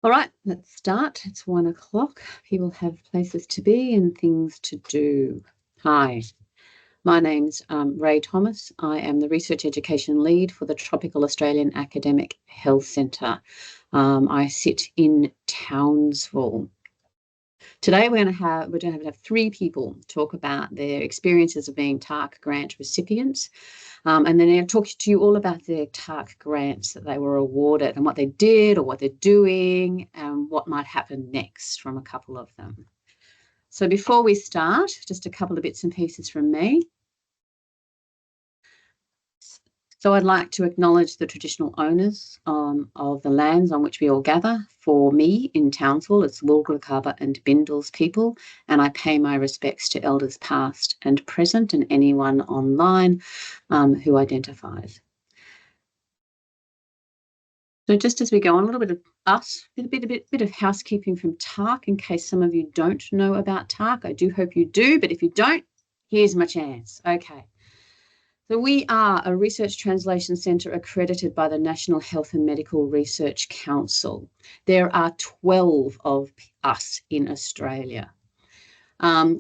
All right, let's start. It's 1 o'clock. People have places to be and things to do. Hi, my name's Rae Thomas. I am the Research Education Lead for the Tropical Australian Academic Health Centre. I sit in Townsville. Today we're going to have 3 people talk about their experiences of being TAAHC grant recipients. And then I'll talk to you all about their TAAHC grants that they were awarded and what they did or what they're doing and what might happen next from a couple of them. So before we start, just a couple of bits and pieces from me. So I'd like to acknowledge the traditional owners of the lands on which we all gather. For me in Townsville, it's Woolgoolakaba and Bindals people, and I pay my respects to elders past and present and anyone online who identifies. So just as we go on, a little bit of us, a bit of housekeeping from TAAHC in case some of you don't know about TAAHC. I do hope you do, but if you don't, here's my chance. Okay. So we are a research translation centre accredited by the National Health and Medical Research Council. There are 12 of us in Australia.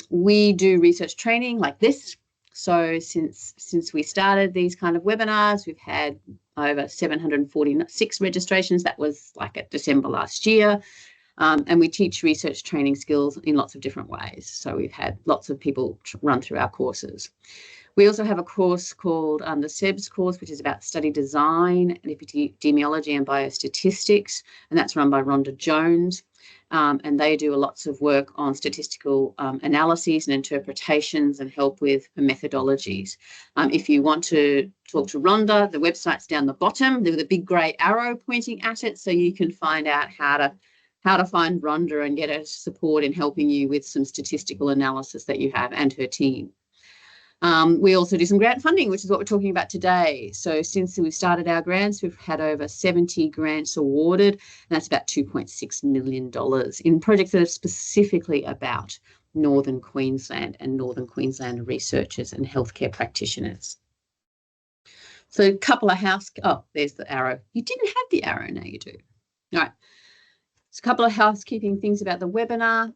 We do research training like this. So since we started these kind of webinars, we've had over 746 registrations. That was like at December last year. And we teach research training skills in lots of different ways. So we've had lots of people run through our courses. We also have a course called the SEBS course, which is about study design, epidemiology and biostatistics, and that's run by Rhonda Jones. And they do lots of work on statistical analyses and interpretations and help with methodologies. If you want to talk to Rhonda, the website's down the bottom with a big grey arrow pointing at it, so you can find out how to find Rhonda and get her support in helping you with some statistical analysis that you have and her team. We also do some grant funding, which is what we're talking about today. So since we started our grants, we've had over 70 grants awarded, and that's about $2.6 million in projects that are specifically about Northern Queensland and Northern Queensland researchers and healthcare practitioners. So a couple of there's the arrow. You didn't have the arrow, now you do. All right. So a couple of housekeeping things about the webinar.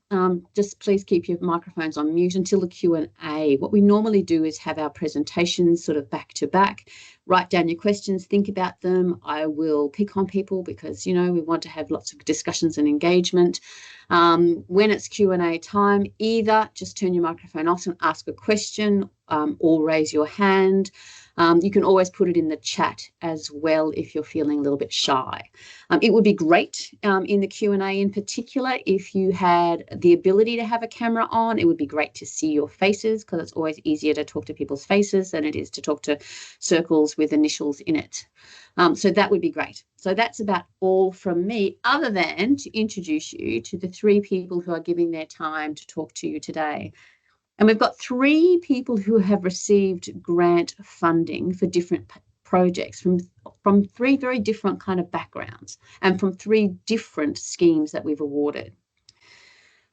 Just please keep your microphones on mute until the Q&A. What we normally do is have our presentations sort of back to back. Write down your questions, think about them. I will pick on people because, you know, we want to have lots of discussions and engagement. When it's Q&A time, either just turn your microphone off and ask a question or raise your hand. You can always put it in the chat as well if you're feeling a little bit shy. It would be great in the Q&A in particular if you had the ability to have a camera on. It would be great to see your faces because it's always easier to talk to people's faces than it is to talk to circles with initials in it. So that would be great. So that's about all from me, other than to introduce you to the 3 people who are giving their time to talk to you today. And we've got 3 people who have received grant funding for different projects from 3 very different kind of backgrounds and from 3 different schemes that we've awarded.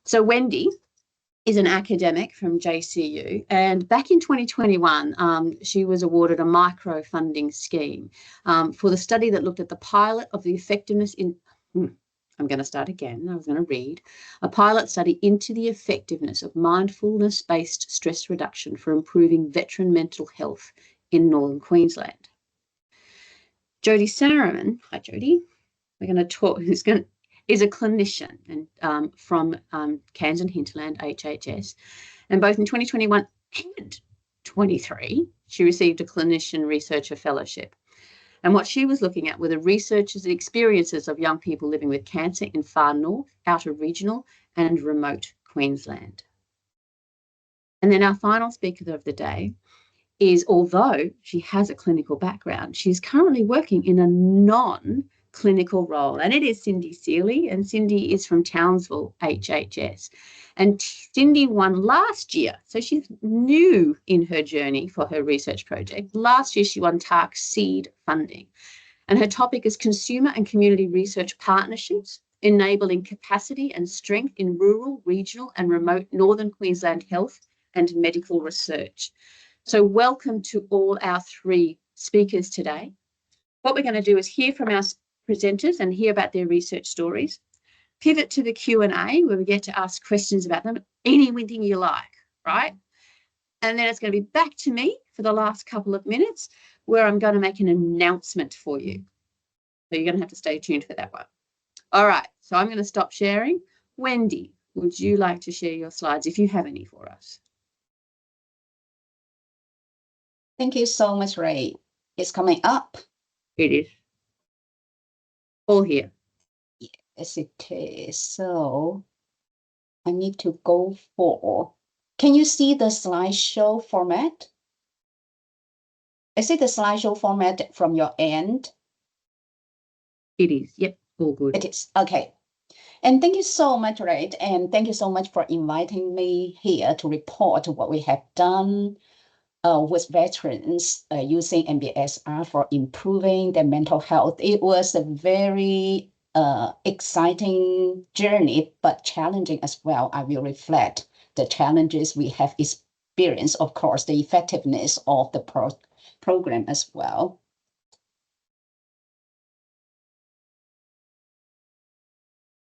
So Wendy is an academic from JCU, and back in 2021, she was awarded a micro funding scheme for the study that looked at the pilot of the effectiveness in... I'm going to start again. I was going to read a pilot study into the effectiveness of mindfulness-based stress reduction for improving veteran mental health in Northern Queensland. Jodi Sariman, hi Jodi, we're going to talk, is a clinician and from Cairns and Hinterland, HHS, and both in 2021 and 23, she received a clinician researcher fellowship. And what she was looking at were the researchers' experiences of young people living with cancer in far north, outer regional and remote Queensland. And then our final speaker of the day is, although she has a clinical background, she's currently working in a non-clinical role. And it is Cindy Seeley, and Cindy is from Townsville, HHS. And Cindy won last year, so she's new in her journey for her research project. Last year, she won TAAHC Seed funding, and her topic is consumer and community research partnerships, enabling capacity and strength in rural, regional and remote Northern Queensland health and medical research. So welcome to all our 3 speakers today. What we're going to do is hear from our presenters and hear about their research stories. pivot to the Q&A where we get to ask questions about them, anything you like, right? And then it's going to be back to me for the last couple of minutes where I'm going to make an announcement for you. So you're going to have to stay tuned for that one. All right, so I'm going to stop sharing. Wendy, would you like to share your slides if you have any for us? Thank you so much, Rae. It's coming up. It is. All here. Yes, it is. So I need to go for, can you see the slideshow format? Is it the slideshow format from your end? It is. Yep, all good. It is. Okay. And thank you so much, Rae. And thank you so much for inviting me here to report what we have done with veterans using MBSR for improving their mental health. It was a very exciting journey, but challenging as well. I will reflect the challenges we have experienced, of course, the effectiveness of the program as well.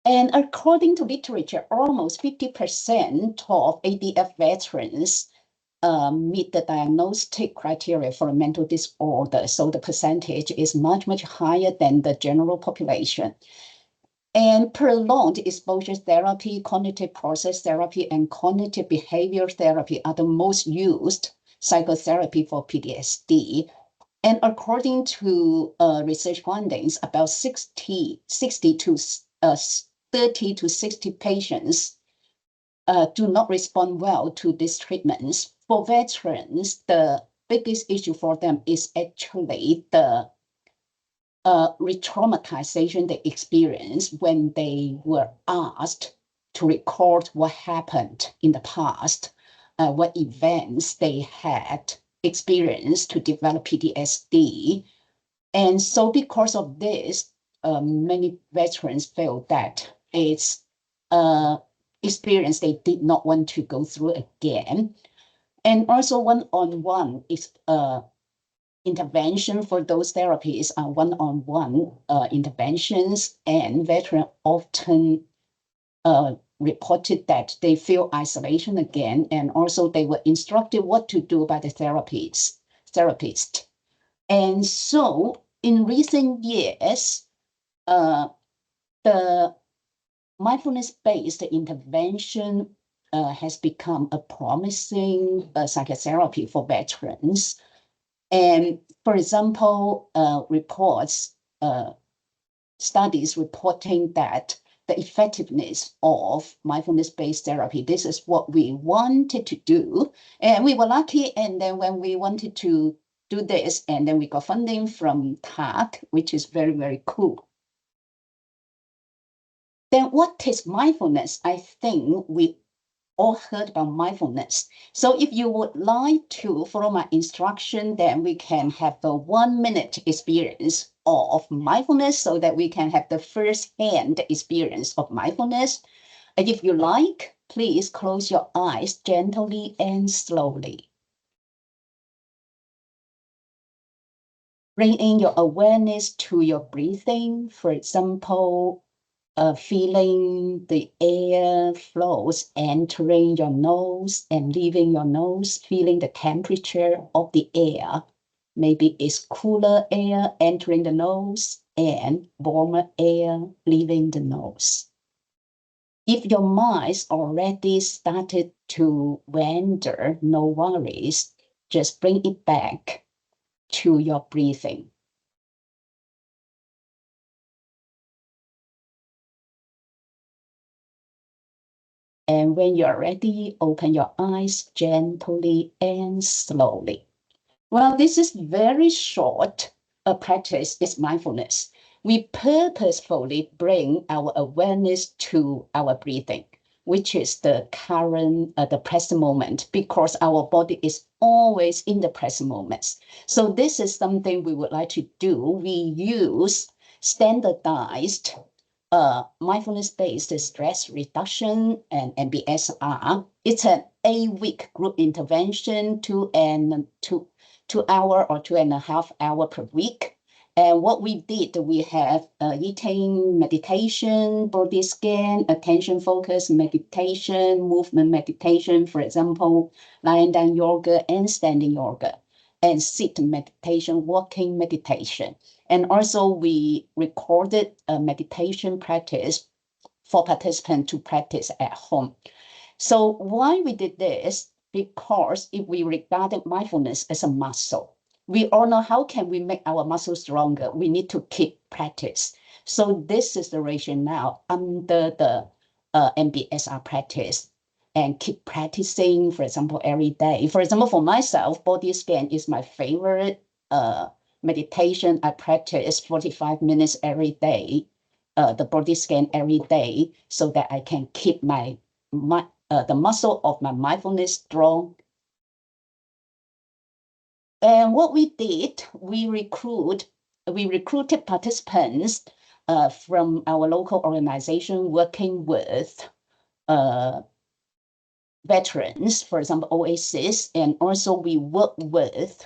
And according to literature, almost 50% of ADF veterans meet the diagnostic criteria for a mental disorder. So the percentage is much, much higher than the general population. And prolonged exposure therapy, cognitive process therapy, and cognitive behavior therapy are the most used psychotherapy for PTSD. And according to research findings, about 30 to 60 patients do not respond well to these treatments. For veterans, the biggest issue for them is actually the re-traumatization they experienced when they were asked to record what happened in the past, what events they had experienced to develop PTSD. And so because of this, many veterans feel that it's experience they did not want to go through again. And also one-on-one intervention for those therapies are one-on-one interventions, and veterans often reported that they feel isolation again, and also they were instructed what to do by the therapist. And so in recent years, the mindfulness-based intervention has become a promising psychotherapy for veterans. And for example, studies reporting that the effectiveness of mindfulness-based therapy, this is what we wanted to do. And we were lucky. And then when we wanted to do this, and then we got funding from TAAHC, which is very, very cool. Then what is mindfulness? I think we all heard about mindfulness. So if you would like to follow my instruction, then we can have the 1-minute experience of mindfulness so that we can have the first-hand experience of mindfulness. And if you like, please close your eyes gently and slowly. Bring in your awareness to your breathing. For example, feeling the air flows entering your nose and leaving your nose, feeling the temperature of the air. Maybe it's cooler air entering the nose and warmer air leaving the nose. If your mind's already started to wander, no worries. Just bring it back to your breathing. And when you're ready, open your eyes gently and slowly. Well, this is very short practice, is mindfulness. We purposefully bring our awareness to our breathing, which is the current, the present moment, because our body is always in the present moments. So this is something we would like to do. We use standardized mindfulness-based stress reduction and MBSR. It's an 8-week group intervention, 2 hour or 2.5 hours per week. And what we did, we have eating meditation, body scan, attention focus meditation, movement meditation, for example, lying down yoga and standing yoga, and sit meditation, walking meditation. And also we recorded a meditation practice for participants to practice at home. So why we did this? Because if we regarded mindfulness as a muscle, we all know how can we make our muscles stronger? We need to keep practice. So this is the rationale under the MBSR practice, and keep practicing, for example, every day. For example, for myself, body scan is my favorite meditation. I practice 45 minutes every day, the body scan every day, so that I can keep the muscle of my mindfulness strong. And what we did, we recruited participants from our local organization working with veterans, for example, Oasis, and also we work with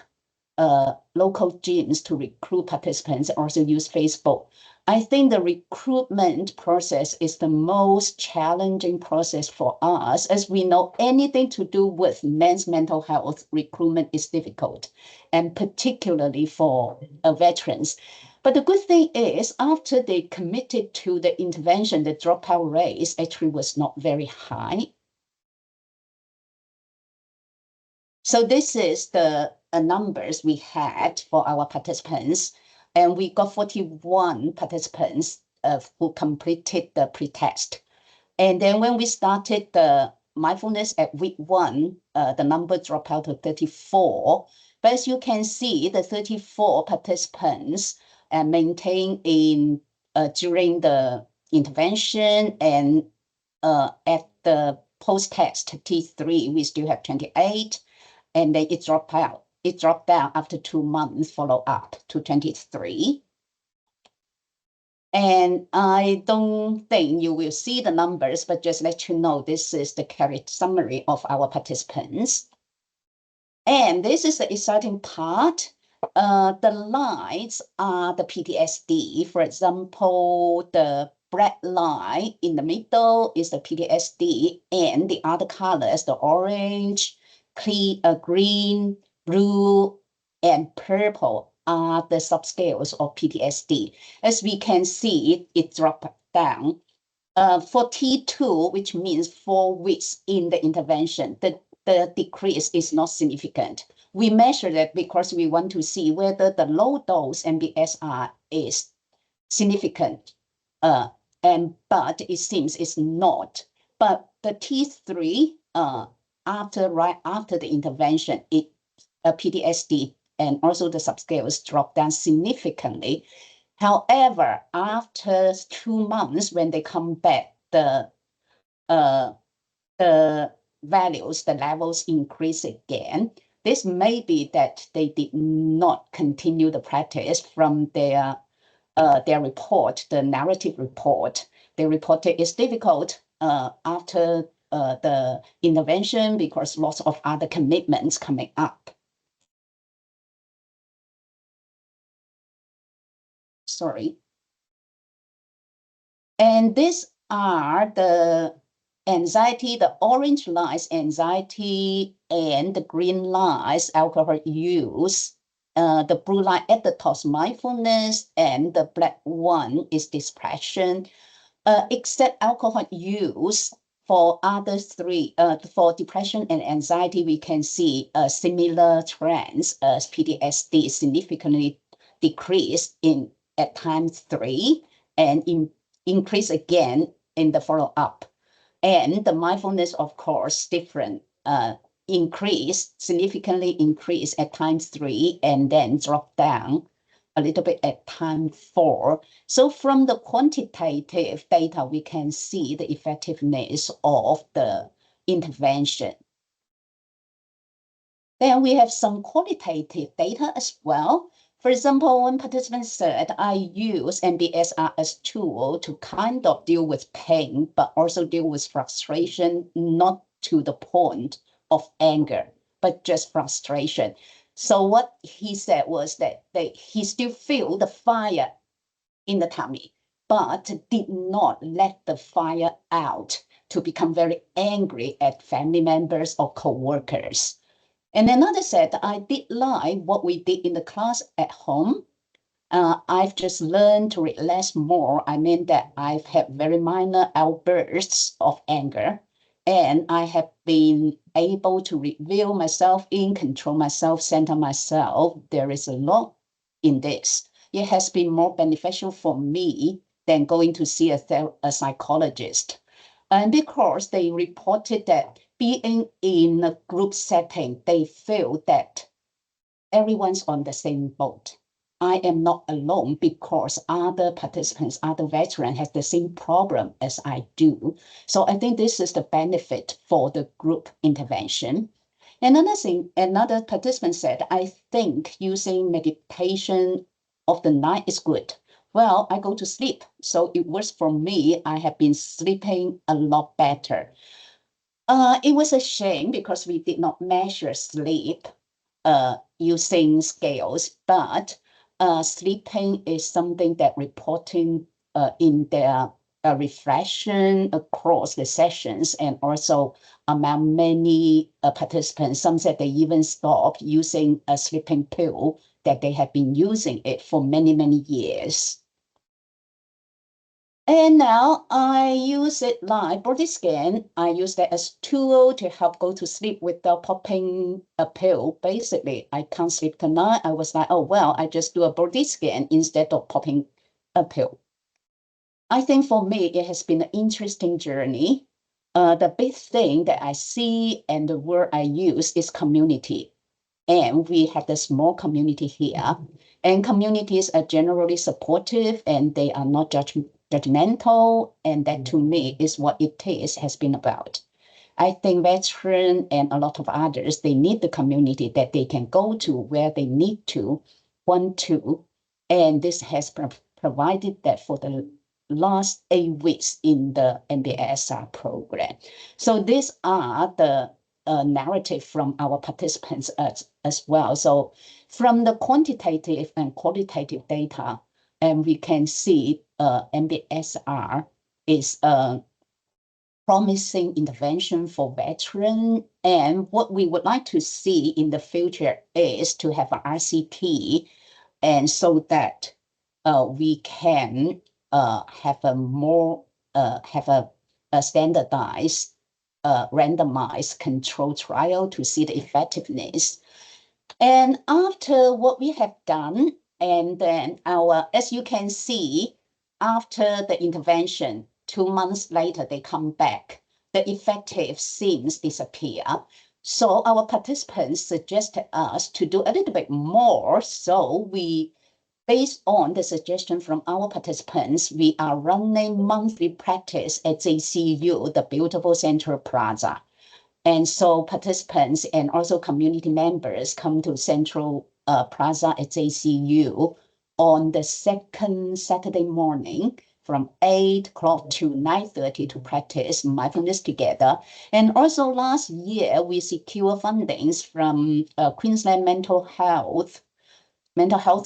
local gyms to recruit participants, also use Facebook. I think the recruitment process is the most challenging process for us, as we know anything to do with men's mental health, recruitment is difficult, and particularly for veterans. But the good thing is, after they committed to the intervention, the dropout rate actually was not very high. So this is the numbers we had for our participants, and we got 41 participants who completed the pretest. And then when we started the mindfulness at week 1, the number dropped out to 34. But as you can see, the 34 participants maintained in during the intervention, and at the post-test T3, we still have 28. And then it dropped out. It dropped down after 2 months follow-up to 23. And I don't think you will see the numbers, but just let you know, this is the carried summary of our participants. And this is the exciting part. The lines are the PTSD. For example, the black line in the middle is the PTSD, and the other colors, the orange, green, blue, and purple are the subscales of PTSD. As we can see, it dropped down. For T2, which means 4 weeks in the intervention, the decrease is not significant. We measure that because we want to see whether the low dose MBSR is significant, but it seems it's not. But the T3, right after the intervention, PTSD and also the subscales dropped down significantly. However, after 2 months, when they come back, the values, the levels increase again. This may be that they did not continue the practice from their report, the narrative report. They reported it's difficult after the intervention because lots of other commitments coming up. Sorry. And these are the anxiety, the orange lines, anxiety, and the green lines, alcohol use. The blue line at the top, mindfulness, and the black one is depression. Except alcohol use, for other 3, for depression and anxiety, we can see similar trends as PTSD significantly decreased at time 3 and increase again in the follow-up. And the mindfulness, of course, different, significantly increase at time 3 and then drop down a little bit at time 4. So from the quantitative data, we can see the effectiveness of the intervention. Then we have some qualitative data as well. For example, one participant said, I use MBSR as tool to kind of deal with pain, but also deal with frustration, not to the point of anger, but just frustration. So what he said was that he still feel the fire in the tummy, but did not let the fire out to become very angry at family members or co-workers. And another said, I did like what we did in the class at home. I've just learned to relax more. I mean that I've had very minor outbursts of anger, and I have been able to review myself control myself, center myself. There is a lot in this. It has been more beneficial for me than going to see a psychologist. And because they reported that being in a group setting, they feel that everyone's on the same boat. I am not alone because other participants, other veterans have the same problem as I do. So I think this is the benefit for the group intervention. Another thing, another participant said, I think using meditation of the night is good. Well, I go to sleep, so it works for me. I have been sleeping a lot better. It was a shame because we did not measure sleep using scales, but sleeping is something that reporting in their reflection across the sessions and also among many participants. Some said they even stopped using a sleeping pill that they have been using it for many, many years. And now I use it like body scan. I use that as tool to help go to sleep without popping a pill. Basically, I can't sleep tonight. I was like, oh, well, I just do a body scan instead of popping a pill. I think for me, it has been an interesting journey. The big thing that I see and the word I use is community. And we have the small community here. And communities are generally supportive and they are not judgmental. And that to me is what has been about. I think veterans and a lot of others, they need the community that they can go to where they need to, want to. And this has provided that for the last 8 weeks in the MBSR program. So these are the narrative from our participants as well. So from the quantitative and qualitative data, and we can see MBSR is a promising intervention for veterans. And what we would like to see in the future is to have an RCT, and so that we can have a more a standardized randomized control trial to see the effectiveness. And after what we have done, and then as you can see, after the intervention, 2 months later, they come back, the effective seems disappear. So our participants suggested us to do a little bit more. So based on the suggestion from our participants, we are running monthly practice at JCU, the beautiful Central Plaza. And so participants and also community members come to Central Plaza at JCU on the second Saturday morning from 8 o'clock to 9:30 to practice mindfulness together. And also last year, we secured fundings from Queensland Mental Health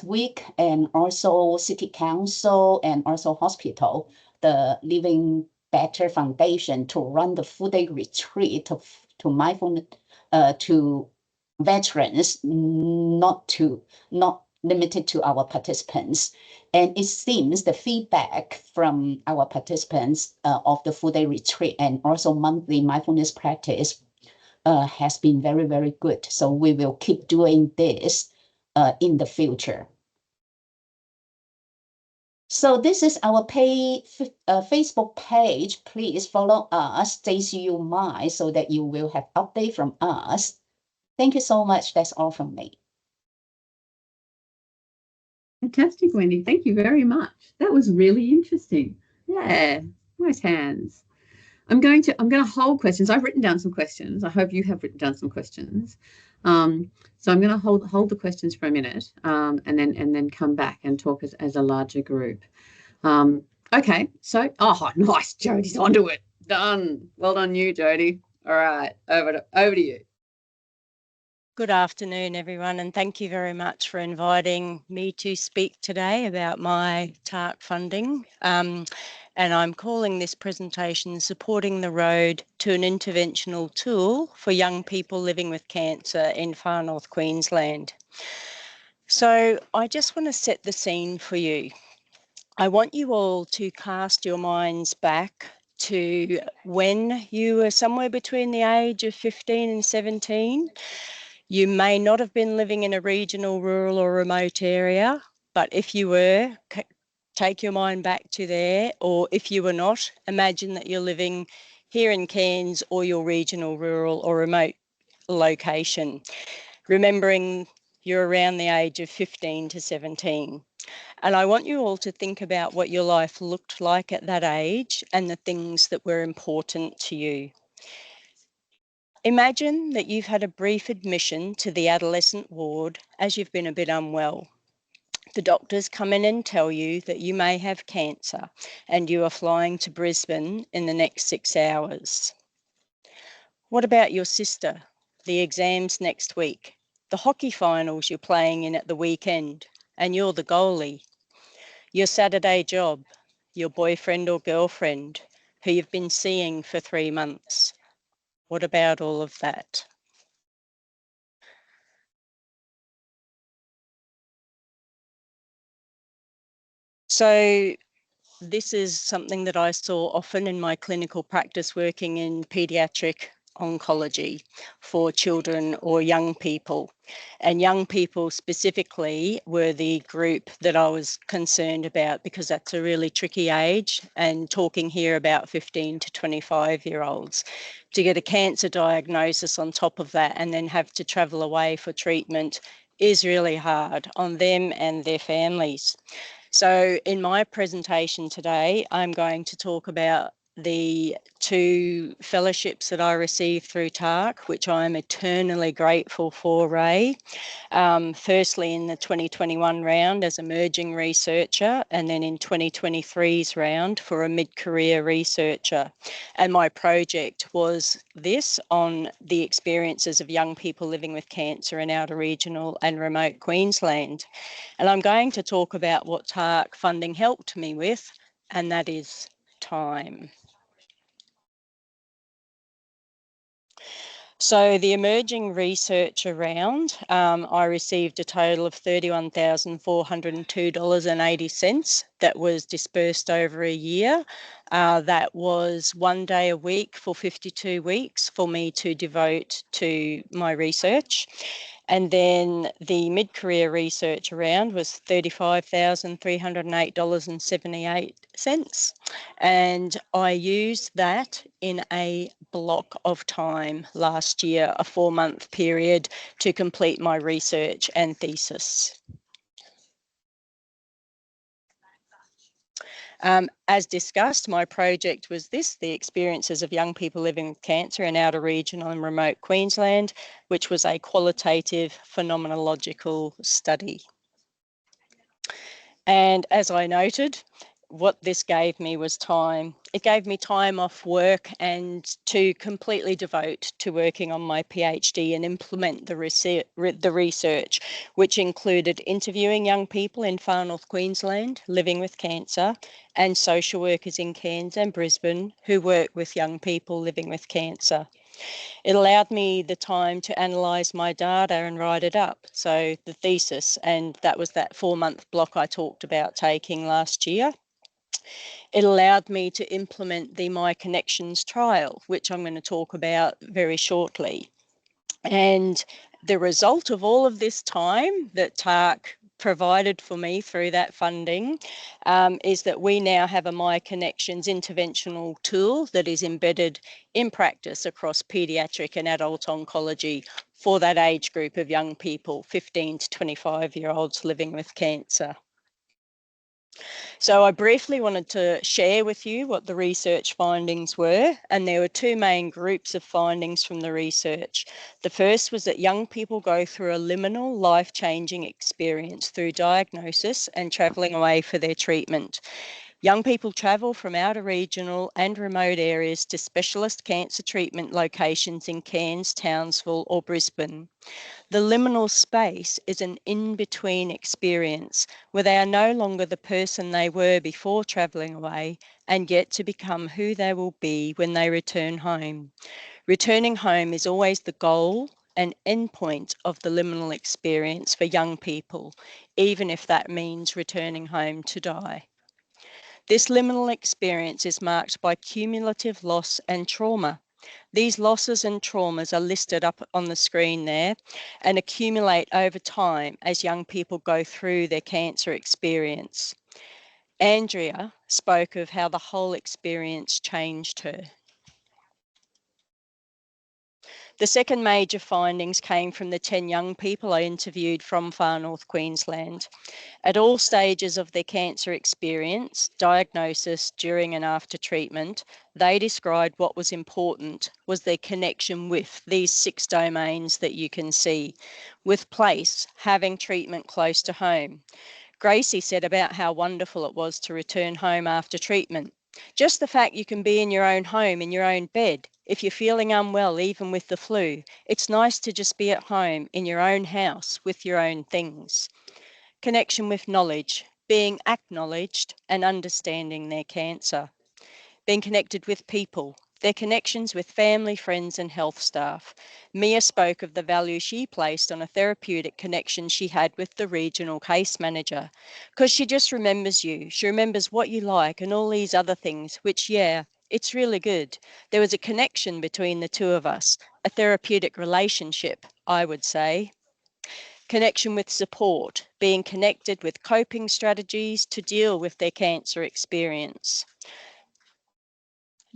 Week, and also City Council, and also hospital, the Living Better Foundation, to run the full day retreat to mindfulness to veterans, not limited to our participants. And it seems the feedback from our participants of the full day retreat and also monthly mindfulness practice has been very, very good. So we will keep doing this in the future. So this is our Facebook page. Please follow us, JCU Mind, so that you will have update from us. Thank you so much. That's all from me. Fantastic, Wendy. Thank you very much. That was really interesting. Yeah, nice hands. I'm going to hold questions. I've written down some questions. I hope you have written down some questions. So I'm going to hold the questions for a minute, and then come back and talk as a larger group. Okay. So, nice. Jodi's onto it. Done. Well done, you, Jodi. All right. Over to you. Good afternoon, everyone, and thank you very much for inviting me to speak today about my TAAHC funding. And I'm calling this presentation Supporting the Road to an Interventional Tool for Young People Living with Cancer in Far North Queensland. So I just want to set the scene for you. I want you all to cast your minds back to when you were somewhere between the age of 15 and 17. You may not have been living in a regional, rural or remote area, but if you were, take your mind back to there, or if you were not, imagine that you're living here in Cairns or your regional, rural or remote location, remembering you're around the age of 15 to 17. And I want you all to think about what your life looked like at that age and the things that were important to you. Imagine that you've had a brief admission to the adolescent ward as you've been a bit unwell. The doctors come in and tell you that you may have cancer and you are flying to Brisbane in the next 6 hours. What about your sister? The exams next week, the hockey finals you're playing in at the weekend, and you're the goalie. Your Saturday job, your boyfriend or girlfriend who you've been seeing for 3 months. What about all of that? So this is something that I saw often in my clinical practice working in paediatric oncology for children or young people. And young people specifically were the group that I was concerned about because that's a really tricky age, and talking here about 15 to 25-year-olds. To get a cancer diagnosis on top of that and then have to travel away for treatment is really hard on them and their families. So in my presentation today, I'm going to talk about the 2 fellowships that I received through TAAHC, which I'm eternally grateful for, Rae. Firstly, in the 2021 round as emerging researcher, and then in 2023's round for a mid-career researcher. And my project was this on the experiences of young people living with cancer in outer regional and remote Queensland. And I'm going to talk about what TAAHC funding helped me with, and that is time. So the emerging researcher round, I received a total of $31,402.80 that was dispersed over a year. That was 1 day a week for 52 weeks for me to devote to my research. And then the mid-career research round was $35,308.78. And I used that in a block of time last year, a 4-month period, to complete my research and thesis. As discussed, my project was this, the experiences of young people living with cancer in outer regional and remote Queensland, which was a qualitative phenomenological study. And as I noted, what this gave me was time. It gave me time off work and to completely devote to working on my PhD and implement the research, which included interviewing young people in Far North Queensland living with cancer and social workers in Cairns and Brisbane who work with young people living with cancer. It allowed me the time to analyse my data and write it up, so the thesis, and that was that 4-month block I talked about taking last year. It allowed me to implement the My Connections trial, which I'm going to talk about very shortly. And the result of all of this time that TAAHC provided for me through that funding is that we now have a My Connections interventional tool that is embedded in practice across paediatric and adult oncology for that age group of young people, 15 to 25-year-olds living with cancer. So I briefly wanted to share with you what the research findings were, and there were 2 main groups of findings from the research. The first was that young people go through a liminal life-changing experience through diagnosis and travelling away for their treatment. Young people travel from outer regional and remote areas to specialist cancer treatment locations in Cairns, Townsville or Brisbane. The liminal space is an in-between experience where they are no longer the person they were before travelling away and yet to become who they will be when they return home. Returning home is always the goal and endpoint of the liminal experience for young people, even if that means returning home to die. This liminal experience is marked by cumulative loss and trauma. These losses and traumas are listed up on the screen there and accumulate over time as young people go through their cancer experience. Andrea spoke of how the whole experience changed her. The second major findings came from the 10 young people I interviewed from far north Queensland. At all stages of their cancer experience, diagnosis, during and after treatment, they described what was important was their connection with these 6 domains that you can see, with place, having treatment close to home. Gracie said about how wonderful it was to return home after treatment. Just the fact you can be in your own home, in your own bed. If you're feeling unwell, even with the flu, it's nice to just be at home, in your own house, with your own things. Connection with knowledge, being acknowledged and understanding their cancer. Being connected with people, their connections with family, friends and health staff. Mia spoke of the value she placed on a therapeutic connection she had with the regional case manager, because she just remembers you. She remembers what you like and all these other things, which, yeah, it's really good. There was a connection between the two of us, a therapeutic relationship, I would say. Connection with support, being connected with coping strategies to deal with their cancer experience.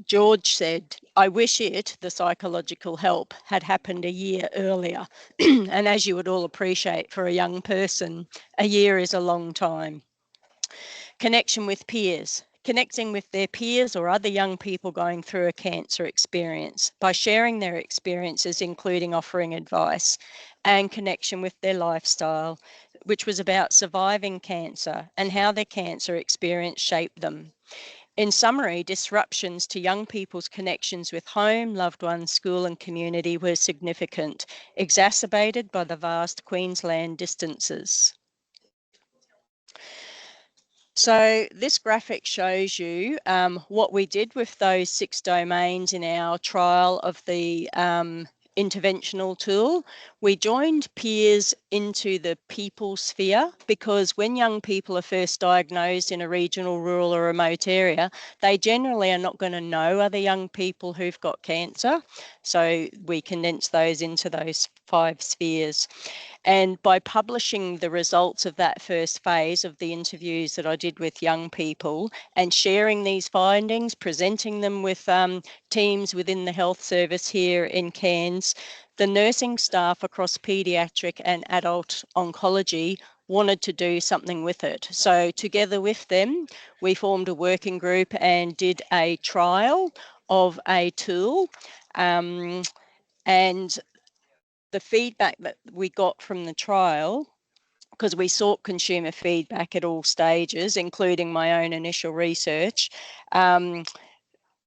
George said, I wish the psychological help, had happened a year earlier. And as you would all appreciate, for a young person, a year is a long time. Connection with peers, connecting with their peers or other young people going through a cancer experience by sharing their experiences, including offering advice, and connection with their lifestyle, which was about surviving cancer and how their cancer experience shaped them. In summary, disruptions to young people's connections with home, loved ones, school and community were significant, exacerbated by the vast Queensland distances. So this graphic shows you what we did with those 6 domains in our trial of the interventional tool. We joined peers into the people sphere because when young people are first diagnosed in a regional, rural or remote area, they generally are not going to know other young people who've got cancer. So we condense those into those 5 spheres. And by publishing the results of that first phase of the interviews that I did with young people and sharing these findings, presenting them with teams within the health service here in Cairns, the nursing staff across paediatric and adult oncology wanted to do something with it. So together with them, we formed a working group and did a trial of a tool. And the feedback that we got from the trial, because we sought consumer feedback at all stages, including my own initial research.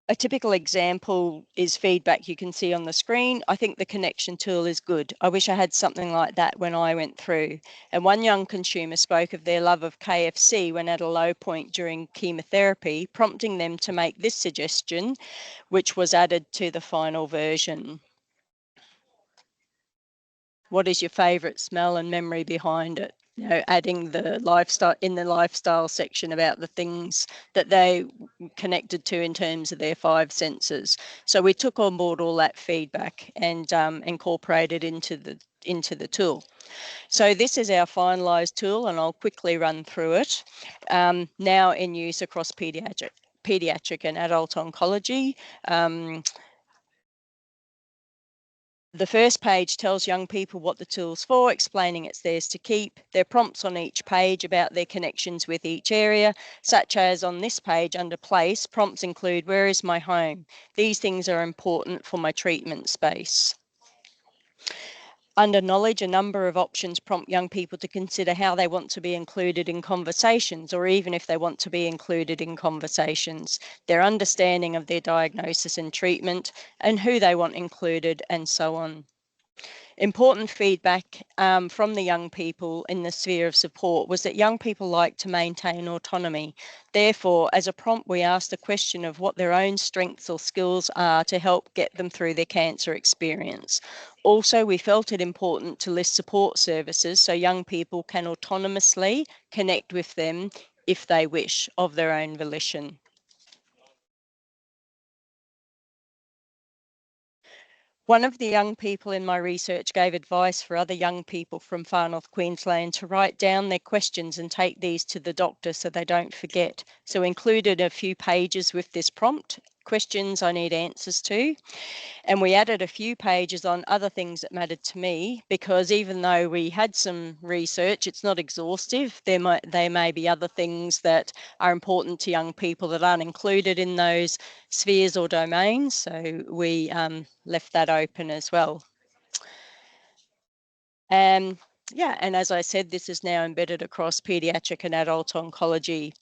A typical example is feedback you can see on the screen. I think the connection tool is good. I wish I had something like that when I went through. And one young consumer spoke of their love of KFC when at a low point during chemotherapy, prompting them to make this suggestion, which was added to the final version. What is your favourite smell and memory behind it? You know, adding the lifestyle in the lifestyle section about the things that they connected to in terms of their 5 senses. So we took on board all that feedback and incorporated into the tool. So this is our finalised tool, and I'll quickly run through it. Now in use across paediatric and adult oncology. The first page tells young people what the tool's for, explaining it's theirs to keep. There are prompts on each page about their connections with each area, such as on this page under place, prompts include, where is my home? These things are important for my treatment space. Under knowledge, a number of options prompt young people to consider how they want to be included in conversations, or even if they want to be included in conversations, their understanding of their diagnosis and treatment, and who they want included, and so on. Important feedback from the young people in the sphere of support was that young people like to maintain autonomy. Therefore, as a prompt, we asked the question of what their own strengths or skills are to help get them through their cancer experience. Also, we felt it important to list support services so young people can autonomously connect with them if they wish, of their own volition. One of the young people in my research gave advice for other young people from Far North Queensland to write down their questions and take these to the doctor so they don't forget. So included a few pages with this prompt, questions I need answers to. And we added a few pages on other things that mattered to me, because even though we had some research, it's not exhaustive. There may be other things that are important to young people that aren't included in those spheres or domains. So we left that open as well. Yeah, and as I said, this is now embedded across paediatric and adult oncology.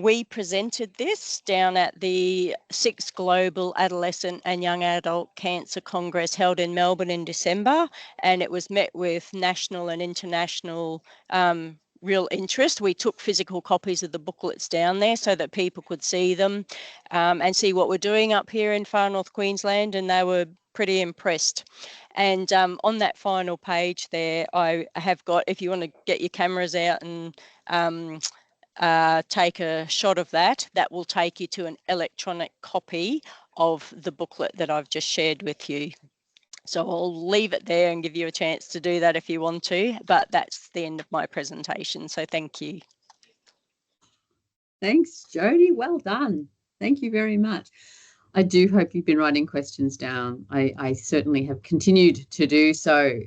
We presented this down at the 6th Global Adolescent and Young Adult Cancer Congress held in Melbourne in December, and it was met with national and international real interest. We took physical copies of the booklets down there so that people could see them and see what we're doing up here in Far North Queensland, and they were pretty impressed. And on that final page there, I have got, if you want to get your cameras out and take a shot of that, that will take you to an electronic copy of the booklet that I've just shared with you. So I'll leave it there and give you a chance to do that if you want to, but that's the end of my presentation. So thank you. Thanks, Jodi. Well done. Thank you very much. I do hope you've been writing questions down. I certainly have continued to do so.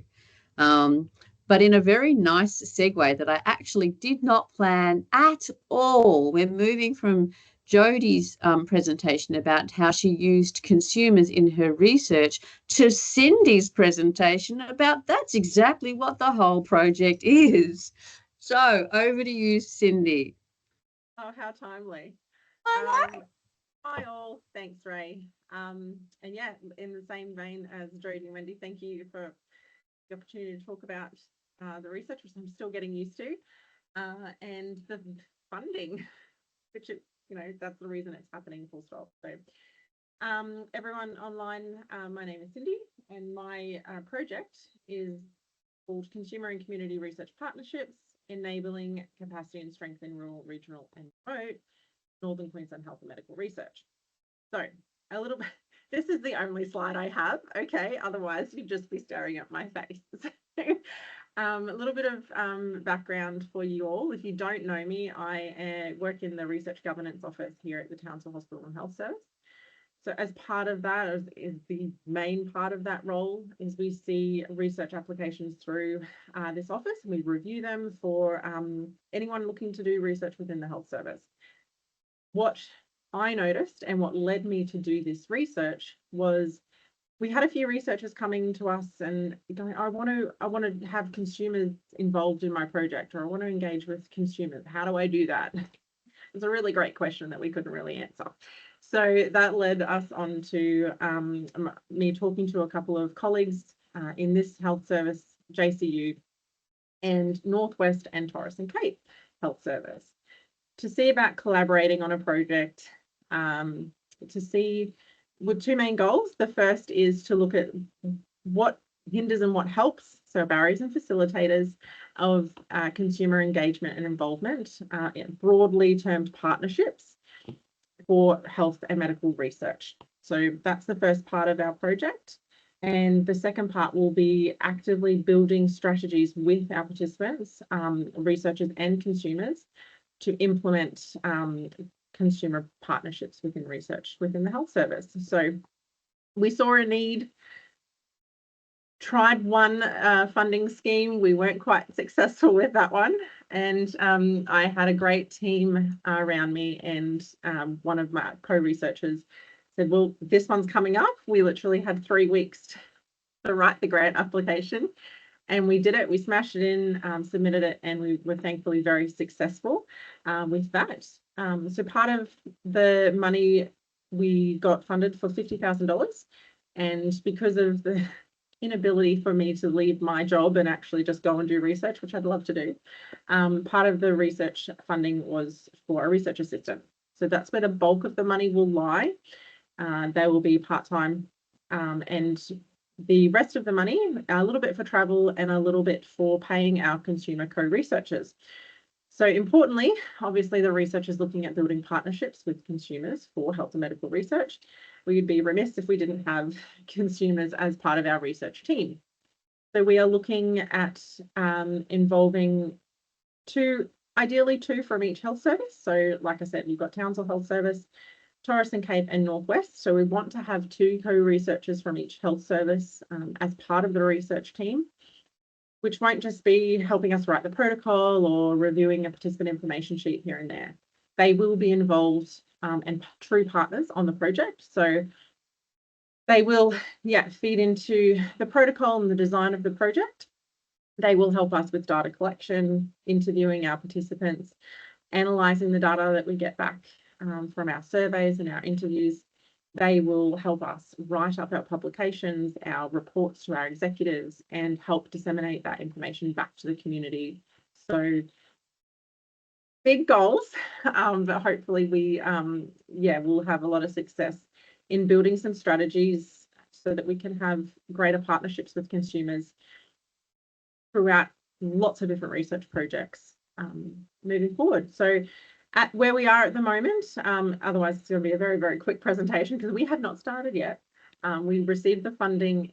But in a very nice segue that I actually did not plan at all. We're moving from Jodi's presentation about how she used consumers in her research to Cindy's presentation about that's exactly what the whole project is. So over to you, Cindy. Oh, how timely. Hi all, thanks Rae. And yeah, in the same vein as Jodi and Wendy, thank you for the opportunity to talk about the research, which I'm still getting used to, and the funding, which that's the reason it's happening, full stop. So everyone online, my name is Cindy, and my project is called Consumer and Community Research Partnerships, Enabling Capacity and Strength in Rural, Regional and Remote Northern Queensland Health and Medical Research. So a little bit, this is the only slide I have, okay, otherwise you'd just be staring at my face. A little bit of background for you all. If you don't know me, I work in the Research Governance Office here at the Townsville Hospital and Health Service. So as part of that, is the main part of that role, is we see research applications through this office, and we review them for anyone looking to do research within the health service. What I noticed and what led me to do this research was we had a few researchers coming to us and going, I want to have consumers involved in my project, or I want to engage with consumers. How do I do that? It's a really great question that we couldn't really answer. So that led us on to me talking to a couple of colleagues in this health service, JCU, and Northwest and Torres and Cape Health Service, to see about collaborating on a project, to see with two main goals. The first is to look at what hinders and what helps, so barriers and facilitators of consumer engagement and involvement, broadly termed partnerships for health and medical research. So that's the first part of our project. And the second part will be actively building strategies with our participants, researchers and consumers, to implement consumer partnerships within research within the health service. So we saw a need, tried one funding scheme. We weren't quite successful with that one. And I had a great team around me, and one of my co-researchers said, well, this one's coming up. We literally had 3 weeks to write the grant application. And we did it, we smashed it in, submitted it, and we were thankfully very successful with that. So part of the money we got funded for $50,000. And because of the inability for me to leave my job and actually just go and do research, which I'd love to do, part of the research funding was for a research assistant. So that's where the bulk of the money will lie. They will be part-time, and the rest of the money, a little bit for travel and a little bit for paying our consumer co-researchers. So importantly, obviously the research is looking at building partnerships with consumers for health and medical research. We'd be remiss if we didn't have consumers as part of our research team. So we are looking at involving ideally two from each health service. So like I said, you've got Townsville Health Service, Torres and Cape, and Northwest. So we want to have 2 co-researchers from each health service as part of the research team, which won't just be helping us write the protocol or reviewing a participant information sheet here and there. They will be involved and true partners on the project. So they will, feed into the protocol and the design of the project. They will help us with data collection, interviewing our participants, analysing the data that we get back from our surveys and our interviews. They will help us write up our publications, our reports to our executives, and help disseminate that information back to the community. So big goals, but hopefully we, we'll have a lot of success in building some strategies so that we can have greater partnerships with consumers throughout lots of different research projects moving forward. So at where we are at the moment, otherwise it's going to be a very, very quick presentation because we have not started yet. We received the funding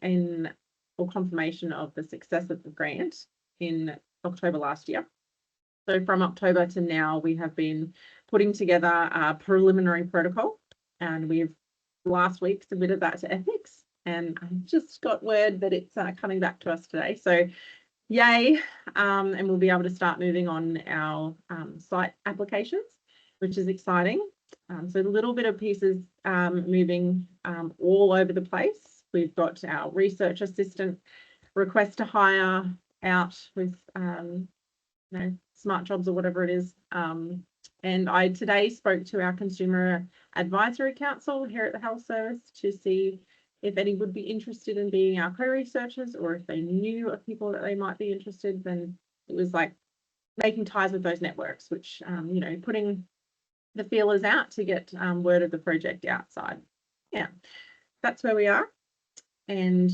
or confirmation of the success of the grant in October last year. So from October to now, we have been putting together a preliminary protocol, and we've last week submitted that to ethics, and I just got word that it's coming back to us today. So yay, and we'll be able to start moving on our site applications, which is exciting. So a little bit of pieces moving all over the place. We've got our research assistant request to hire out with smart jobs or whatever it is. And I today spoke to our Consumer Advisory Council here at the Health Service to see if any would be interested in being our co-researchers, or if they knew of people that they might be interested. Then it was like making ties with those networks, which, putting the feelers out to get word of the project outside. Yeah, that's where we are. And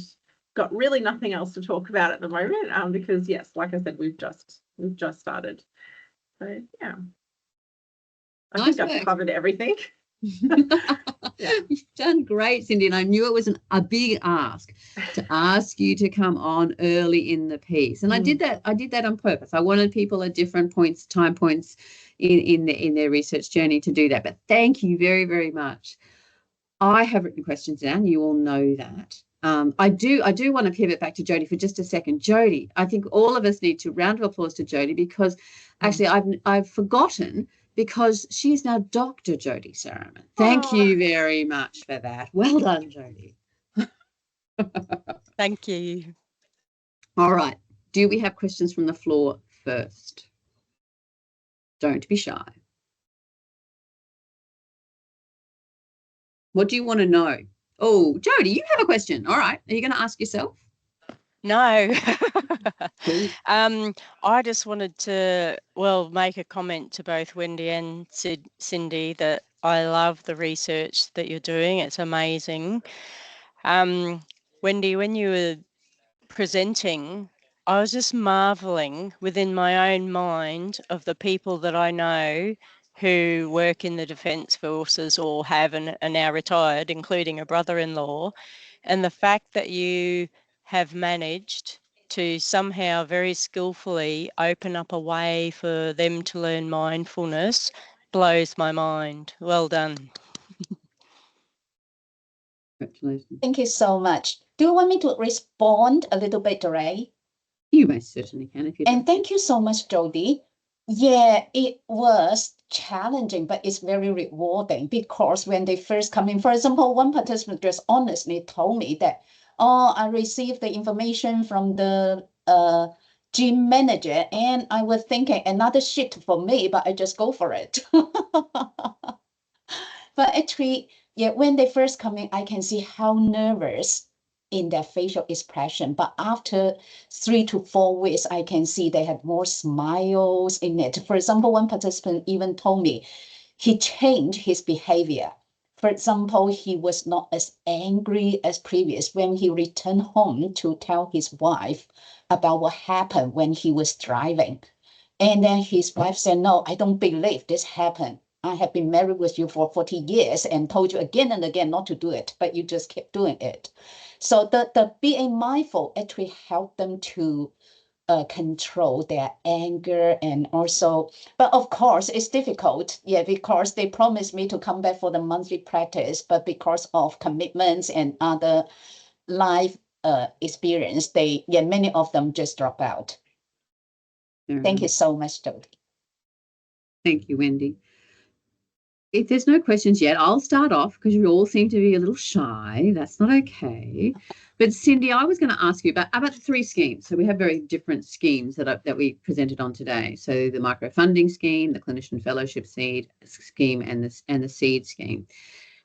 got really nothing else to talk about at the moment because, yes, like I said, we've just started. So, yeah. I think I've covered everything. Yeah. You've done great, Cindy, and I knew it was a big ask to ask you to come on early in the piece, and I did that on purpose. I wanted people at different time points in their research journey to do that. But thank you very, very much. I have written questions down. You all know that. I do want to pivot back to Jodi for just a second. Jodi, I think all of us need to round of applause to Jodi, because actually I've forgotten, because she is now Dr. Jodi Sariman. Thank you very much for that. Well done, Jodi. Thank you. All right. Do we have questions from the floor first? Don't be shy. What do you want to know? Oh, Jodi, you have a question. All right. Are you going to ask yourself? No. I just wanted to, make a comment to both Wendy and Cindy that I love the research that you're doing. It's amazing. Wendy, when you were presenting, I was just marveling within my own mind of the people that I know who work in the Defence Forces or have and are now retired, including a brother-in-law, and the fact that you have managed to somehow very skillfully open up a way for them to learn mindfulness blows my mind. Well done. Congratulations. Thank you so much. Do you want me to respond a little bit, Rae? You most certainly can if you And thank you so much, Jodi. Yeah, it was challenging, but it's very rewarding, because when they first come in, for example, one participant just honestly told me that, or I received the information from the gym manager, and I was thinking another shit for me, but I just go for it. But actually, yeah, when they first come in, I can see how nervous in their facial expression. But after 3 to 4 weeks, I can see they have more smiles in it. For example, one participant even told me he changed his behavior. For example, he was not as angry as previous when he returned home to tell his wife about what happened when he was driving. And then his wife said, no, I don't believe this happened. I have been married with you for 40 years and told you again and again not to do it, but you just keep doing it. So the being mindful actually helped them to control their anger, and also, but of course it's difficult, yeah, because they promised me to come back for the monthly practice, but because of commitments and other life experience, many of them just drop out. Thank you so much, Jodi. Thank you, Wendy. If there's no questions yet, I'll start off because you all seem to be a little shy. That's not okay. But Cindy, I was going to ask you about the 3 schemes. So we have very different schemes that we presented on today. So the microfunding scheme, the clinician fellowship scheme, and the seed scheme.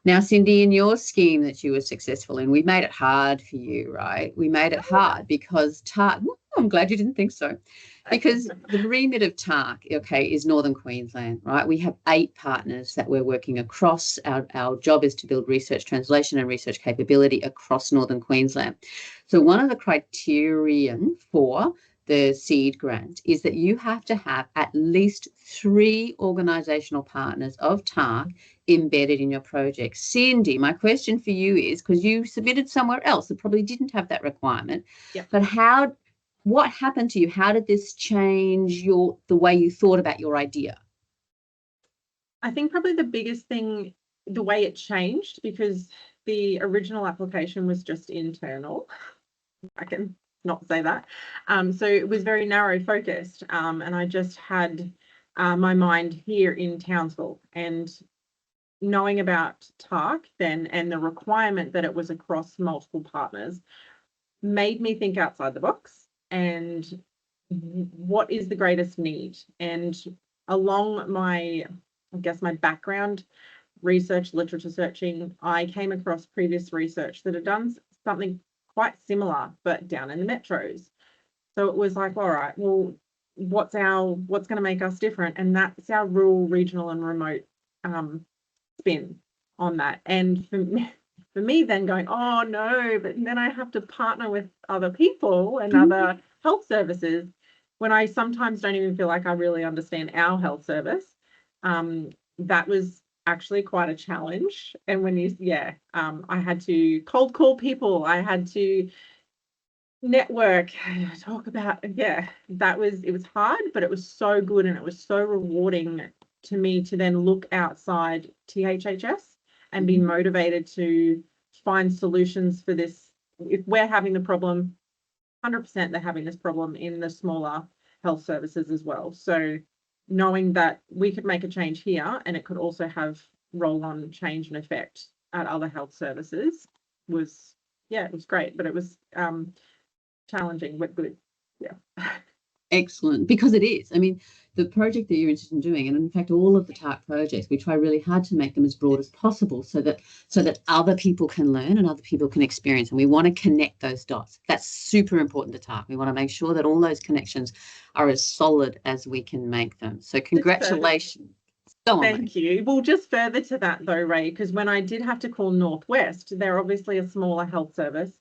Now, Cindy, in your scheme that you were successful in, we made it hard for you, right? We made it hard because I'm glad you didn't think so. Because the remit of TAAHC, okay, is Northern Queensland, right? We have 8 partners that we're working across. Our job is to build research translation and research capability across Northern Queensland. So one of the criterion for the seed grant is that you have to have at least 3 organisational partners of TAAHC embedded in your project. Cindy, my question for you is, because you submitted somewhere else that probably didn't have that requirement, Yep. but what happened to you? How did this change the way you thought about your idea? I think probably the biggest thing, the way it changed, because the original application was just internal. I can not say that. So it was very narrow focused, and I just had my mind here in Townsville, and knowing about TAAHC then and the requirement that it was across multiple partners made me think outside the box and what is the greatest need. And along my background, research, literature searching, I came across previous research that had done something quite similar, but down in the metros. So it was like, all right, well, what's going to make us different? And that's our rural, regional, and remote spin on that. And for me then going, oh no, but then I have to partner with other people and other health services when I sometimes don't even feel like I really understand our health service. That was actually quite a challenge. And when I had to cold call people, I had to network, talk about, it was hard, but it was so good, and it was so rewarding to me to then look outside THHS and be motivated to find solutions for this. If we're having the problem, 100% they're having this problem in the smaller health services as well. So knowing that we could make a change here and it could also have roll-on change and effect at other health services was great, but it was challenging but good. Excellent, because it is. I mean, the project that you're interested in doing, and in fact all of the TAAHC projects, we try really hard to make them as broad as possible so that other people can learn and other people can experience, and we want to connect those dots. That's super important to TAAHC. We want to make sure that all those connections are as solid as we can make them. So congratulations. Thank you. Well, just further to that though, Rae, because when I did have to call Northwest, they're obviously a smaller health service,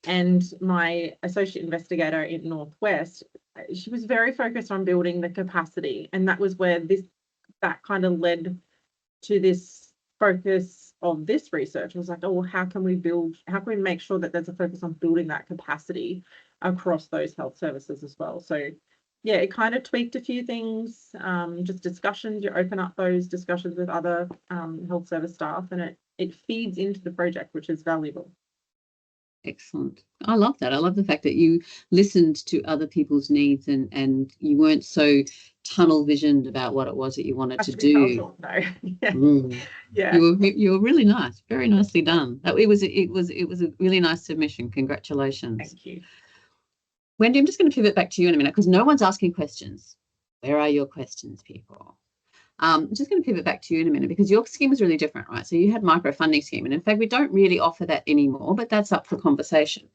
and my associate investigator in Northwest, she was very focused on building the capacity, and that was where that kind of led to this focus of this research. I was like, oh, how can we make sure that there's a focus on building that capacity across those health services as well? So yeah, it kind of tweaked a few things, just discussions. You open up those discussions with other health service staff, and it feeds into the project, which is valuable. Excellent. I love that. I love the fact that you listened to other people's needs and you weren't so tunnel visioned about what it was that you wanted to do. No. Yeah. Mm. Yeah. You were really nice, very nicely done. It was a really nice submission. Congratulations. Thank you. Wendy, I'm just going to pivot back to you in a minute because no one's asking questions. Where are your questions, people? I'm just going to pivot back to you in a minute because your scheme was really different, right? So you had micro funding scheme, and in fact, we don't really offer that anymore, but that's up for conversation.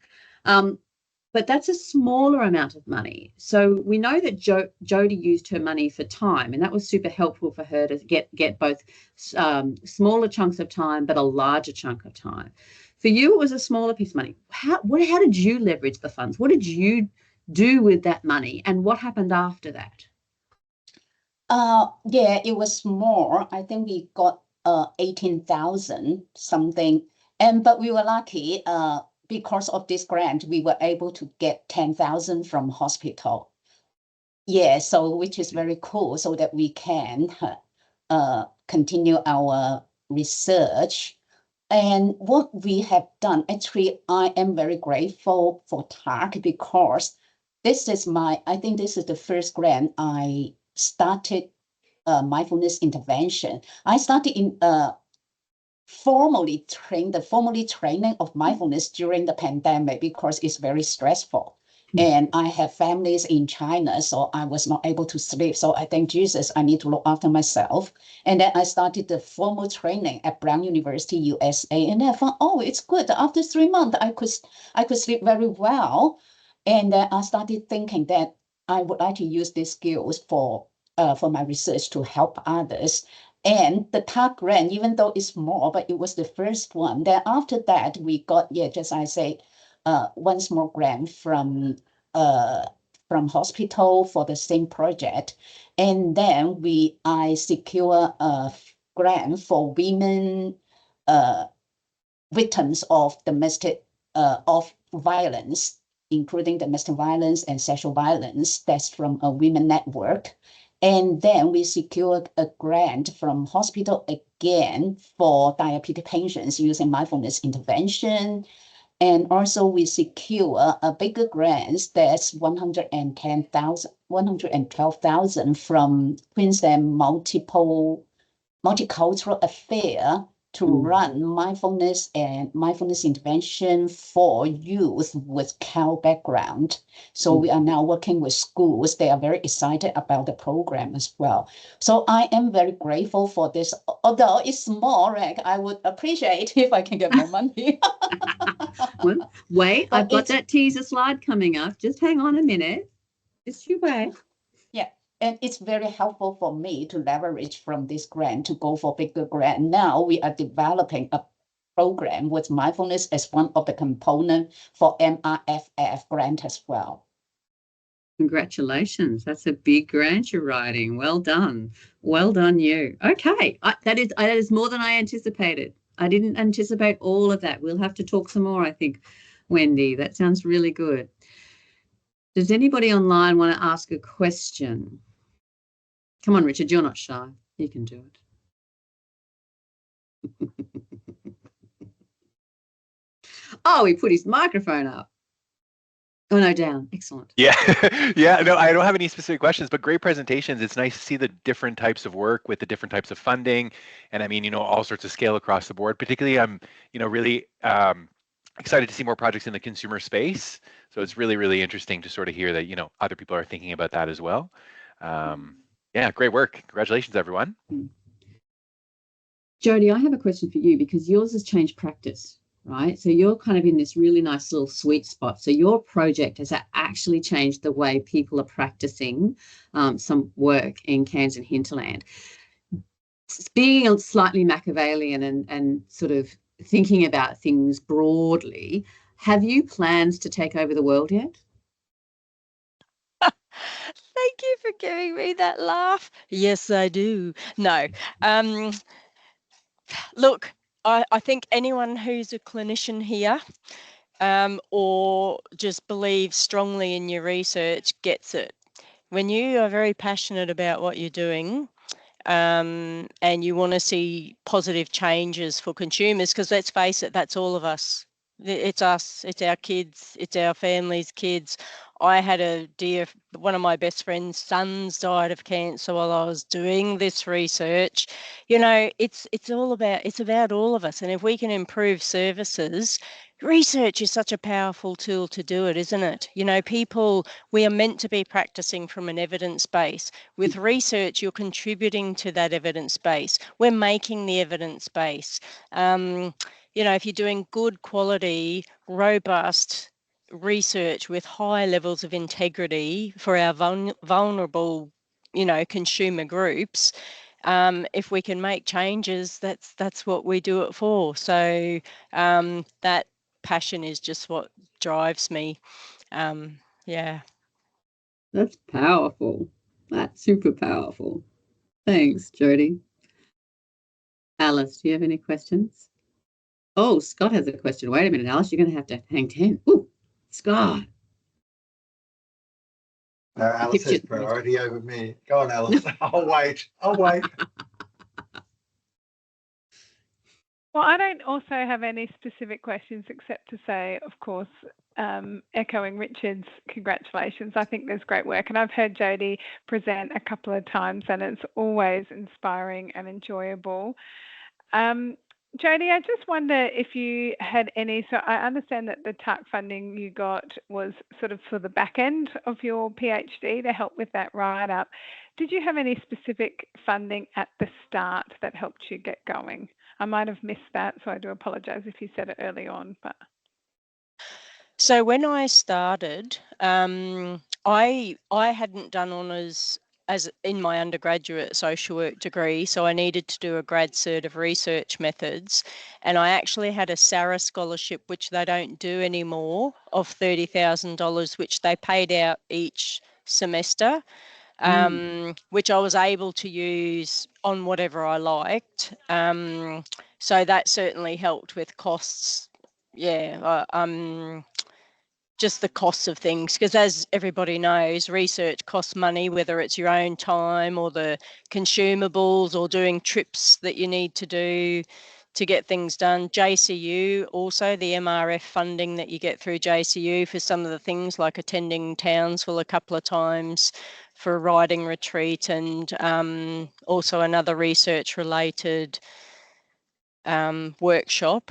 But that's a smaller amount of money. So we know that Jodi used her money for time, and that was super helpful for her to get both smaller chunks of time, but a larger chunk of time. For you, it was a smaller piece of money. How did you leverage the funds? What did you do with that money, and what happened after that? Yeah, it was more. I think we got 18,000 something, but we were lucky. Because of this grant, we were able to get 10,000 from hospital. Yeah, so which is very cool, so that we can continue our research. And what we have done, actually, I am very grateful for TAAHC because I think this is the first grant I started mindfulness intervention. I started in formally training of mindfulness during the pandemic because it's very stressful. And I have families in China, so I was not able to sleep. So I think, Jesus, I need to look after myself. And then I started the formal training at Brown University, USA. And then I found, oh, it's good. After 3 months, I could sleep very well. And then I started thinking that I would like to use these skills for my research to help others. And the TAAHC grant, even though it's small, but it was the first one. Then after that, we got, just I say, one small grant from hospital for the same project. And then I secure a grant for women victims of domestic of violence, including domestic violence and sexual violence. That's from a women network. And then we secured a grant from hospital again for diabetic patients using mindfulness intervention. And also we secure a bigger grant that's 112,000 from Queensland Multicultural Affair to run mindfulness intervention for youth with CAL background. So we are now working with schools. They are very excited about the program as well. So I am very grateful for this. Although it's small, Rae, I would appreciate if I can get more money. Well, wait, I've got that teaser slide coming up. Just hang on a minute. Just you wait. Yeah. And it's very helpful for me to leverage from this grant to go for bigger grant. Now we are developing a program with mindfulness as one of the components for MRFF grant as well. Congratulations. That's a big grant you're writing. Well done. Well done, you. Okay. That is more than I anticipated. I didn't anticipate all of that. We'll have to talk some more, I think, Wendy. That sounds really good. Does anybody online want to ask a question? Come on, Richard, you're not shy. You can do it. Oh, he put his microphone up. Oh, no, down. Excellent. Yeah. Yeah, no, I don't have any specific questions, but great presentations. It's nice to see the different types of work with the different types of funding. And I mean, all sorts of scale across the board. Particularly, I'm, really excited to see more projects in the consumer space. So it's really, really interesting to sort of hear that, other people are thinking about that as well. Yeah, great work. Congratulations, everyone. Jodi, I have a question for you because yours has changed practice, right? So you're kind of in this really nice little sweet spot. So your project has actually changed the way people are practicing some work in Cairns and hinterland. Being slightly Machiavellian and sort of thinking about things broadly, have you plans to take over the world yet? Thank you for giving me that laugh. Yes, I do. No. Look, I think anyone who's a clinician here or just believes strongly in your research gets it. When you are very passionate about what you're doing and you want to see positive changes for consumers, because let's face it, that's all of us. It's us, it's our kids, it's our families' kids. I had one of my best friend's sons died of cancer while I was doing this research. You know, it's about all of us. And if we can improve services, research is such a powerful tool to do it, isn't it? You know, we are meant to be practicing from an evidence base. With research, you're contributing to that evidence base. We're making the evidence base. You know, if you're doing good quality, robust research with high levels of integrity for our vulnerable, you know, consumer groups, if we can make changes, that's what we do it for. So that passion is just what drives me. Yeah. That's powerful. That's super powerful. Thanks, Jodi. Alice, do you have any questions? Oh, Scott has a question. Wait a minute, Alice, you're going to have to hang 10. Ooh, Scott. No, Alice has priority over me. Go on, Alice. I'll wait. Well, I don't also have any specific questions except to say, of course, echoing Richard's congratulations. I think there's great work, and I've heard Jodi present a couple of times, and it's always inspiring and enjoyable. Jodi, I just wonder if you had any, so I understand that the TAAHC funding you got was sort of for the back end of your PhD to help with that write-up. Did you have any specific funding at the start that helped you get going? I might have missed that, so I do apologise if you said it early on. But so when I started, I hadn't done honours as in my undergraduate social work degree, so I needed to do a grad cert of research methods, and I actually had a SARA scholarship, which they don't do anymore, of $30,000, which they paid out each semester. Which I was able to use on whatever I liked. So that certainly helped with costs. Yeah, just the costs of things, because as everybody knows, research costs money, whether it's your own time or the consumables or doing trips that you need to do to get things done. JCU also, the MRF funding that you get through JCU for some of the things like attending Townsville a couple of times for a writing retreat, and also another research related workshop.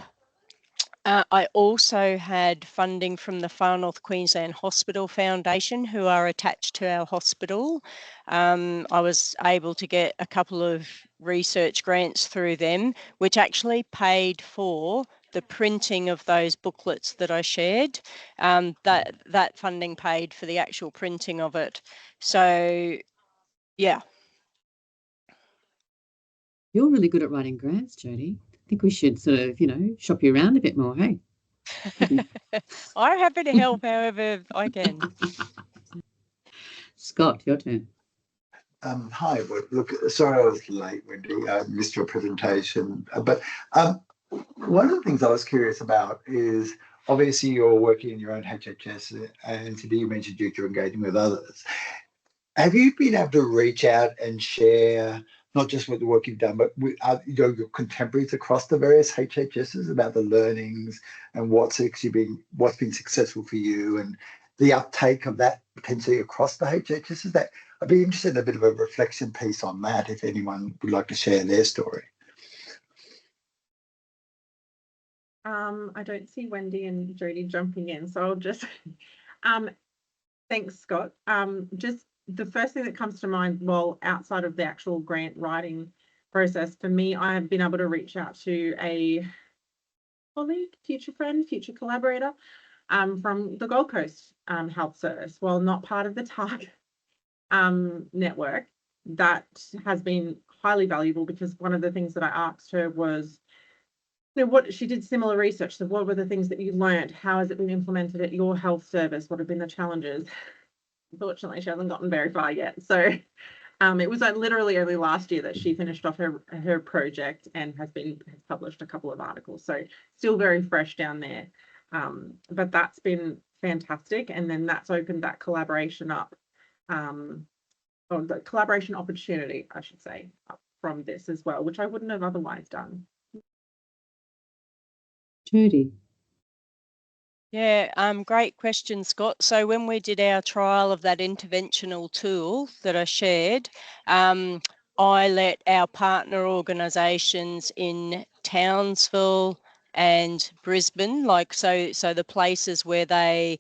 I also had funding from the Far North Queensland Hospital Foundation, who are attached to our hospital. I was able to get a couple of research grants through them, which actually paid for the printing of those booklets that I shared. That funding paid for the actual printing of it. So, yeah. You're really good at writing grants, Jodi. I think we should sort of, you know, shop you around a bit more, hey? I'm happy to help however I can. Scott, your turn. Hi, look, sorry I was late, Wendy. I missed your presentation. But one of the things I was curious about is, obviously you're working in your own HHS, and today you mentioned you're engaging with others. Have you been able to reach out and share not just with the work you've done, but with your contemporaries across the various HHSs about the learnings and what's been successful for you and the uptake of that potentially across the HHSs? That I'd be interested in a bit of a reflection piece on that, if anyone would like to share their story. I don't see Wendy and Jodi jumping in, so I'll just thanks, Scott. Just the first thing that comes to mind, well, outside of the actual grant writing process, for me, I have been able to reach out to a colleague, future friend, future collaborator from the Gold Coast Health Service. While not part of the TAAHC network, that has been highly valuable, because one of the things that I asked her was, you know, what she did similar research. So what were the things that you learned? How has it been implemented at your health service? What have been the challenges? Unfortunately, she hasn't gotten very far yet. So it was literally only last year that she finished off her project and has published a couple of articles. So still very fresh down there. But that's been fantastic. And then that's opened that collaboration up, or the collaboration opportunity, I should say, up from this as well, which I wouldn't have otherwise done. Jodi. Yeah, great question, Scott. So when we did our trial of that interventional tool that I shared, I let our partner organisations in Townsville and Brisbane, so the places where they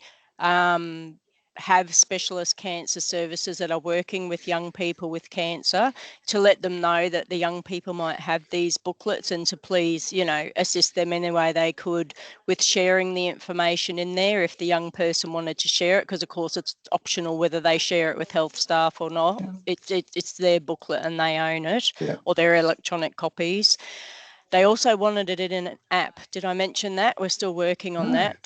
have specialist cancer services that are working with young people with cancer, to let them know that the young people might have these booklets and to please, assist them any way they could with sharing the information in there if the young person wanted to share it, because of course it's optional whether they share it with health staff or not. Yeah. It's their booklet and they own it, yeah, or their electronic copies. They also wanted it in an app. Did I mention that? We're still working on that.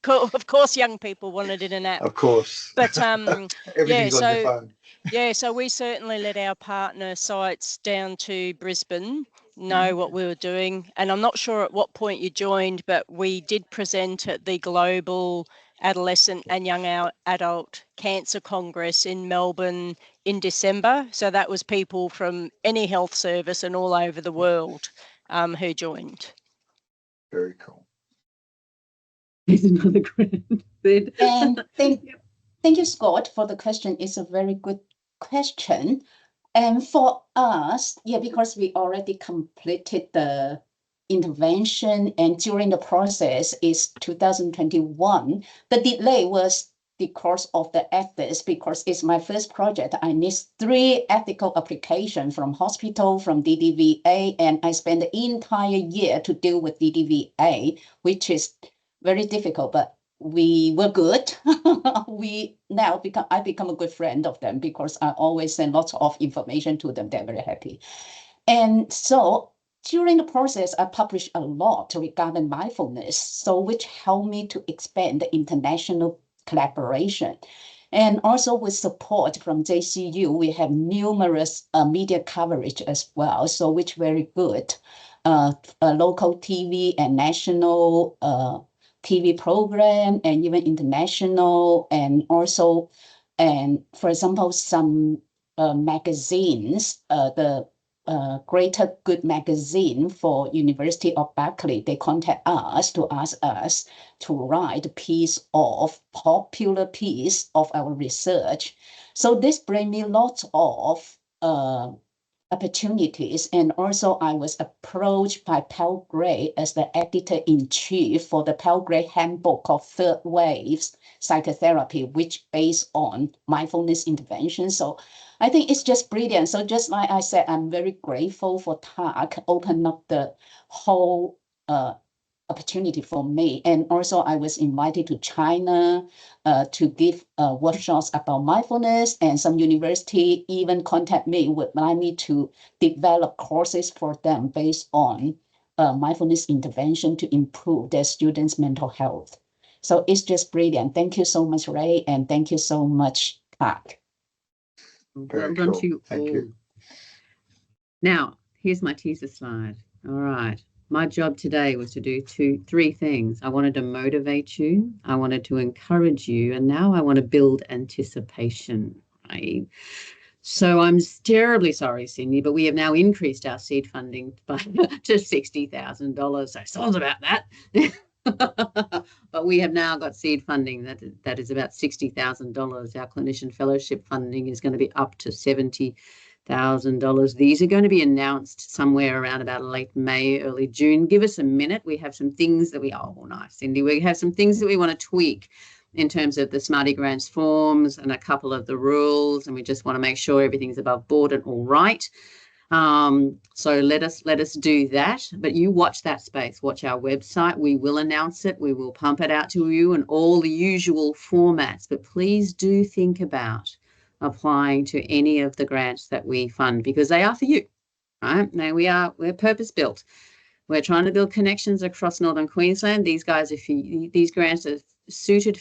Of course, young people wanted it in an app. Of course. But everything's on your phone. Yeah, so we certainly let our partner sites down to Brisbane know what we were doing. And I'm not sure at what point you joined, but we did present at the Global Adolescent and Young Adult Cancer Congress in Melbourne in December. So that was people from any health service and all over the world who joined. Very cool. Here's another grant. And thank you, Scott, for the question. It's a very good question. And for us, yeah, because we already completed the intervention and during the process is 2021, the delay was because of the ethics, because it's my first project. I need 3 ethical applications from hospital, from DDVA, and I spent the entire year to deal with DDVA, which is very difficult, but we were good. I become a good friend of them because I always send lots of information to them. They're very happy. And so during the process, I published a lot regarding mindfulness, so which helped me to expand the international collaboration. And also with support from JCU, we have numerous media coverage as well, so which very good. Local TV and national TV program and even international, and also, and for example, some magazines, the Greater Good magazine for University of Berkeley, they contact us to ask us to write a popular piece of our research. So this brings me lots of opportunities. And also I was approached by Pal Gray as the editor-in-chief for the Pal Gray Handbook of Third Waves Psychotherapy, which based on mindfulness intervention. So I think it's just brilliant. So just like I said, I'm very grateful for TAAHC open up the whole opportunity for me. And also I was invited to China to give workshops about mindfulness, and some university even contact me, would like me to develop courses for them based on mindfulness intervention to improve their students' mental health. So it's just brilliant. Thank you so much, Rae, and thank you so much, TAAHC. Well done to you all. Now, here's my teaser slide. All right. My job today was to do 3 things. I wanted to motivate you, I wanted to encourage you, and now I want to build anticipation, right? So I'm terribly sorry, Cindy, but we have now increased our seed funding to $60,000. So sounds about that. But we have now got seed funding that is about $60,000. Our clinician fellowship funding is going to be up to $70,000. These are going to be announced somewhere around about late May, early June. Give us a minute. We have some things that nice, Cindy. We have some things that we want to tweak in terms of the Smarty Grants forms and a couple of the rules, and we just want to make sure everything's above board and all right. So let us do that. But you watch that space, watch our website. We will announce it. We will pump it out to you in all the usual formats. But please do think about applying to any of the grants that we fund, because they are for you, right? Now we're purpose built. We're trying to build connections across Northern Queensland. These grants are suited